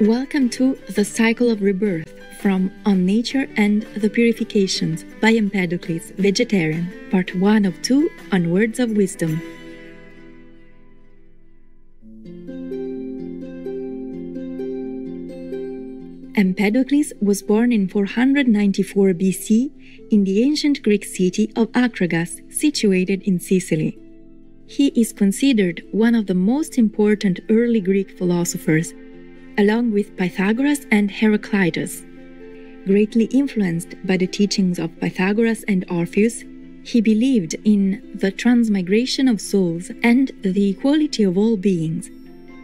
Welcome to The Cycle of Rebirth from On Nature and the Purifications by Empedocles, Vegetarian, Part 1 of 2 on Words of Wisdom. Empedocles was born in 494 BC in the ancient Greek city of Akragas, situated in Sicily. He is considered one of the most important early Greek philosophers, along with Pythagoras and Heraclitus. Greatly influenced by the teachings of Pythagoras and Orpheus, he believed in the transmigration of souls and the equality of all beings.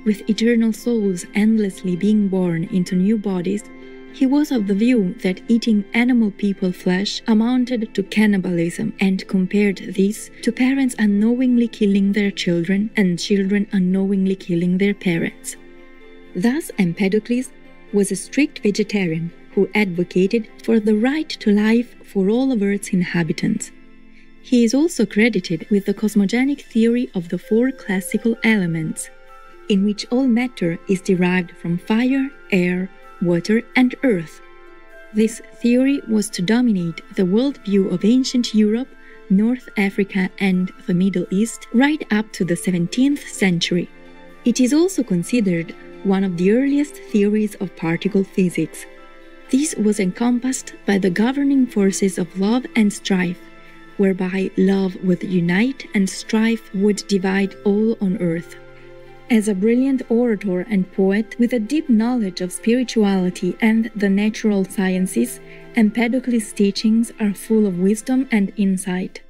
With eternal souls endlessly being born into new bodies, he was of the view that eating animal people flesh amounted to cannibalism and compared this to parents unknowingly killing their children and children unknowingly killing their parents. Thus, Empedocles was a strict vegetarian who advocated for the right to life for all of Earth's inhabitants. He is also credited with the cosmogonic theory of the four classical elements, in which all matter is derived from fire, air, water, and earth. This theory was to dominate the worldview of ancient Europe, North Africa, and the Middle East right up to the 17th century. It is also considered one of the earliest theories of particle physics. This was encompassed by the governing forces of love and strife, whereby love would unite and strife would divide all on earth. As a brilliant orator and poet with a deep knowledge of spirituality and the natural sciences, Empedocles' teachings are full of wisdom and insight.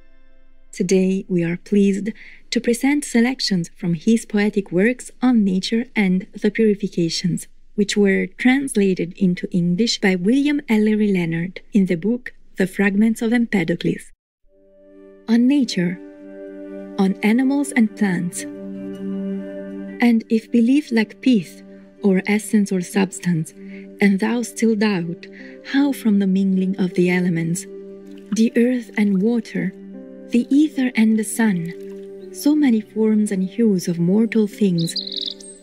Today, we are pleased to present selections from his poetic works on nature and the purifications, which were translated into English by William Ellery Leonard in the book The Fragments of Empedocles. On nature, on animals and plants. And if belief lack pith, or essence or substance, and thou still doubt, how from the mingling of the elements, the earth and water, the ether and the sun, so many forms and hues of mortal things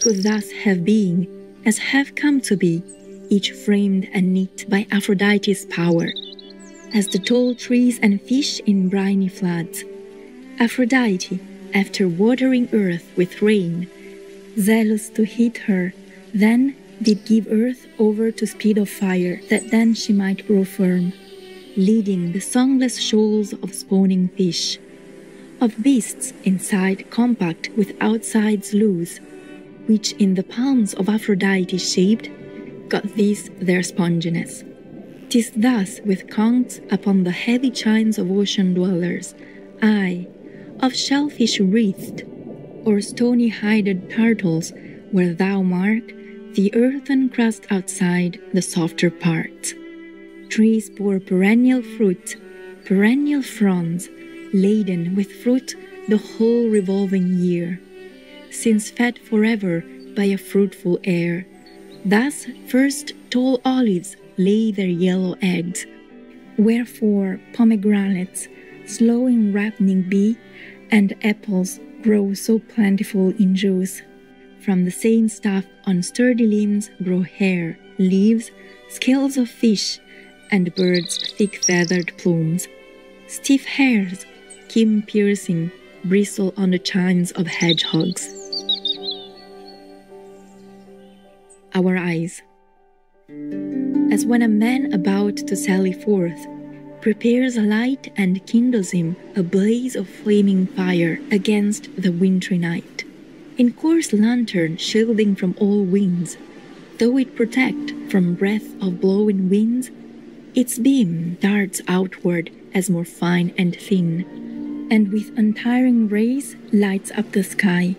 could thus have being, as have come to be, each framed and knit by Aphrodite's power, as the tall trees and fish in briny floods. Aphrodite, after watering earth with rain, zealous to heat her, then did give earth over to speed of fire, that then she might grow firm, leading the songless shoals of spawning fish, of beasts inside compact with outsides loose, which in the palms of Aphrodite shaped, got this their sponginess. 'Tis thus with conchs upon the heavy chines of ocean dwellers, aye, of shellfish wreathed, or stony-hided turtles, where thou mark the earthen crust outside the softer parts. Trees bore perennial fruit, perennial fronds, laden with fruit the whole revolving year, since fed forever by a fruitful air. Thus first tall olives lay their yellow eggs, wherefore pomegranates, slow in ripening be, and apples grow so plentiful in juice. From the same stuff on sturdy limbs grow hair, leaves, scales of fish, and birds' thick-feathered plumes. Stiff hairs, keen-piercing, bristle on the chines of hedgehogs. Our eyes. As when a man about to sally forth prepares a light and kindles him a blaze of flaming fire against the wintry night, in coarse lantern shielding from all winds, though it protect from breath of blowing winds, its beam darts outward as more fine and thin, and with untiring rays lights up the sky.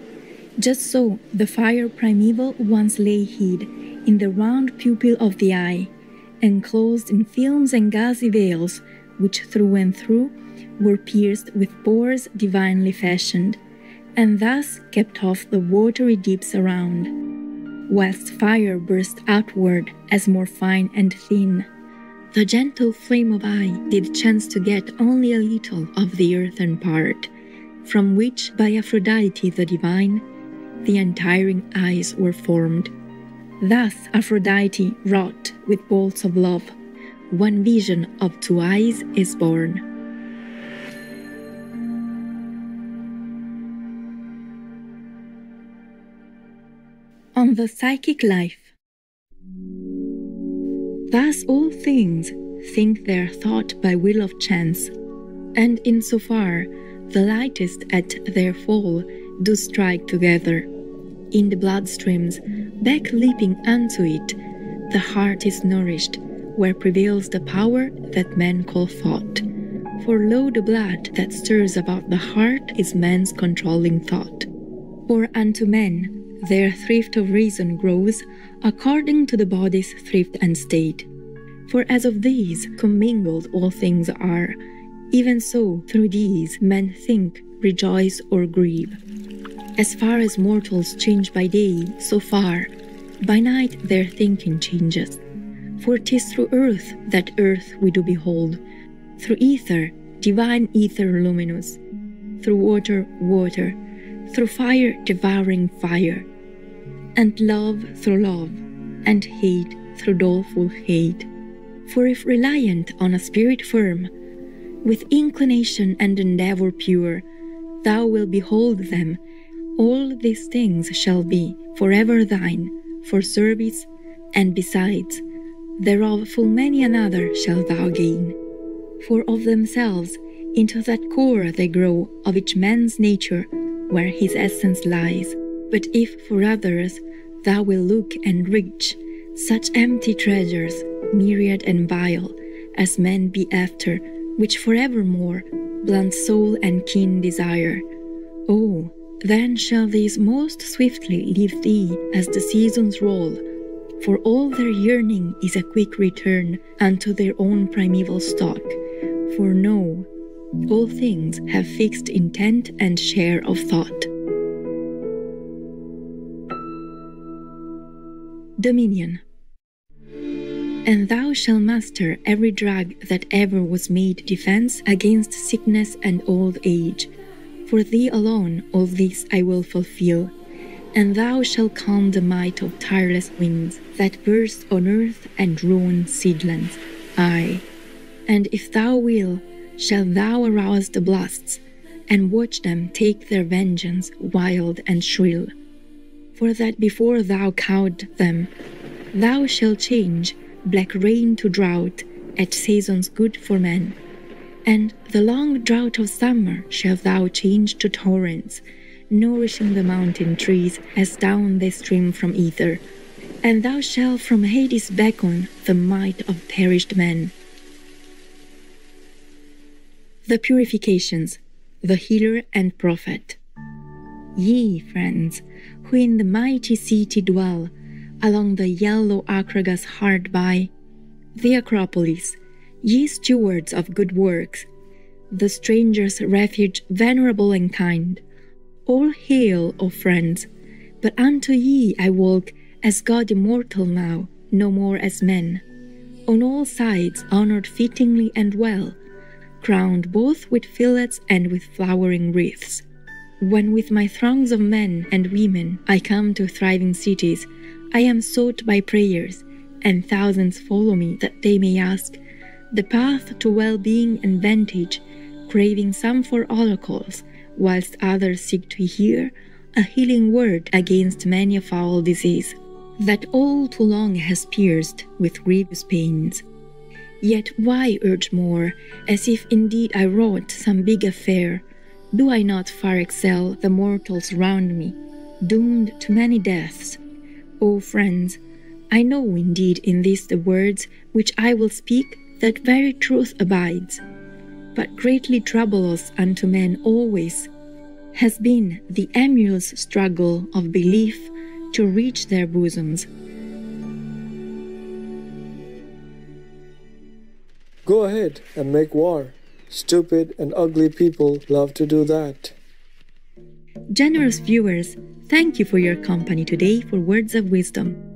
Just so the fire primeval once lay hid in the round pupil of the eye, enclosed in films and gauzy veils, which through and through were pierced with pores divinely fashioned, and thus kept off the watery deeps around, whilst fire burst outward as more fine and thin. The gentle flame of eye did chance to get only a little of the earthen part, from which by Aphrodite the divine the untiring eyes were formed. Thus Aphrodite wrought with bolts of love. One vision of two eyes is born. On the psychic life. Thus all things think their thought by will of chance, and insofar the lightest at their fall do strike together. In the bloodstreams, back leaping unto it, the heart is nourished, where prevails the power that men call thought. For lo, the blood that stirs about the heart is man's controlling thought. For unto men their thrift of reason grows according to the body's thrift and state. For as of these commingled all things are, even so through these men think, rejoice, or grieve. As far as mortals change by day, so far by night their thinking changes. For 'tis through earth that earth we do behold, through ether, divine ether luminous, through water, water, through fire, devouring fire, and love through love, and hate through doleful hate. For if reliant on a spirit firm, with inclination and endeavor pure, thou wilt behold them, all these things shall be forever thine, for service, and besides, thereof full many another shalt thou gain. For of themselves into that core they grow of each man's nature, where his essence lies. But if for others thou wilt look and reach such empty treasures, myriad and vile, as men be after, which forevermore blunt soul and keen desire, oh, then shall these most swiftly leave thee as the seasons roll, for all their yearning is a quick return unto their own primeval stock. For know, all things have fixed intent and share of thought. Dominion. And thou shalt master every drug that ever was made defense against sickness and old age. For thee alone all this I will fulfill, and thou shalt calm the might of tireless winds that burst on earth and ruin seedlands. Aye, and if thou will, shalt thou arouse the blasts, and watch them take their vengeance wild and shrill. For that before thou cowed them, thou shalt change black rain to drought at seasons good for men, and the long drought of summer shalt thou change to torrents, nourishing the mountain trees as down they stream from ether. And thou shalt from Hades beckon the might of perished men. The Purifications, the Healer and Prophet. Ye, friends, who in the mighty city dwell, along the yellow Acragas hard by, the Acropolis, ye stewards of good works, the stranger's refuge venerable and kind, all hail, O friends, but unto ye I walk as God immortal now, no more as men, on all sides honored fittingly and well, crowned both with fillets and with flowering wreaths. When with my throngs of men and women I come to thriving cities, I am sought by prayers, and thousands follow me that they may ask the path to well-being and vantage, craving some for oracles, whilst others seek to hear a healing word against many a foul disease that all too long has pierced with grievous pains. Yet why urge more, as if indeed I wrought some big affair? Do I not far excel the mortals round me, doomed to many deaths? O friends, I know indeed in this the words which I will speak, that very truth abides. But greatly troublous unto men always has been the emulous struggle of belief to reach their bosoms. Go ahead and make war. Stupid and ugly people love to do that. Generous viewers, thank you for your company today for Words of Wisdom.